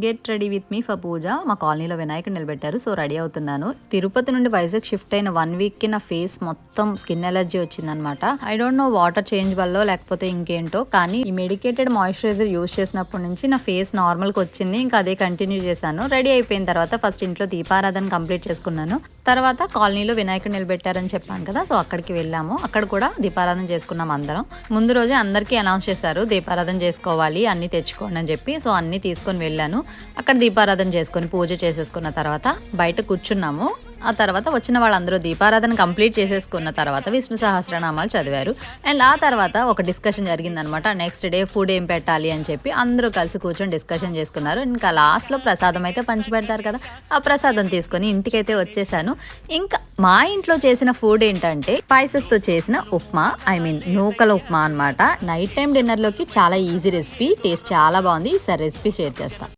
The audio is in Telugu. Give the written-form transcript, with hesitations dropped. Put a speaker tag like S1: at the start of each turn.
S1: Get ready with me for puja. మా కాలనీలో వినాయకుడు నిలబెట్టారు. సో రెడీ అవుతున్నాను. తిరుపతి నుండి వైజాగ్ షిఫ్ట్ అయిన 1 వీక్కి నా ఫేస్ మొత్తం స్కిన్ ఎలర్జీ వచ్చిందనమాట. I don't know water change వల్ల లేకపోతే ఇంకేంటో, కానీ ఈ మెడికేటెడ్ మాయిశ్చరైజర్ యూజ్ చేసినప్పటి నుంచి నా ఫేస్ నార్మల్కి వచ్చింది. ఇంకా అదే కంటిన్యూ చేశాను. రెడీ అయిపోయిన తర్వాత ఫస్ట్ ఇంట్లో దీపారాధన కంప్లీట్ చేసుకున్నాను. తర్వాత కాలనీలో వినాయకుడు నిలబెట్టారని చెప్పాను కదా, సో అక్కడికి వెళ్ళాము. అక్కడ కూడా దీపారాధన చేసుకున్నాం అందరం. ముందు రోజే అందరికీ అనౌన్స్ చేశారు దీపారాధన చేసుకోవాలి, అన్ని తెచ్చుకోండి అని చెప్పి. సో అన్ని తీసుకొని వెళ్ళాను. అక్కడ దీపారాధన చేసుకొని పూజ చేసేసుకున్న తర్వాత బయట కూర్చున్నాము. ఆ తర్వాత వచ్చిన వాళ్ళందరూ దీపారాధన కంప్లీట్ చేసేసుకున్న తర్వాత విష్ణు సహస్రనామాలు చదివారు. అండ్ ఆ తర్వాత ఒక డిస్కషన్ జరిగిందనమాట. నెక్స్ట్ డే ఫుడ్ ఏం పెట్టాలి అని చెప్పి అందరూ కలిసి కూర్చొని డిస్కషన్ చేసుకున్నారు. ఇంకా లాస్ట్లో ప్రసాదం అయితే పంచిపెడతారు కదా, ఆ ప్రసాదం తీసుకొని ఇంటికైతే వచ్చేసాను. ఇంకా మా ఇంట్లో చేసిన ఫుడ్ ఏంటంటే స్పైసెస్తో చేసిన ఉప్మా, నూకల ఉప్మా అనమాట. నైట్ టైం డిన్నర్లోకి చాలా ఈజీ రెసిపీ, టేస్ట్ చాలా బాగుంది. ఈసారి రెసిపీ షేర్ చేస్తాను.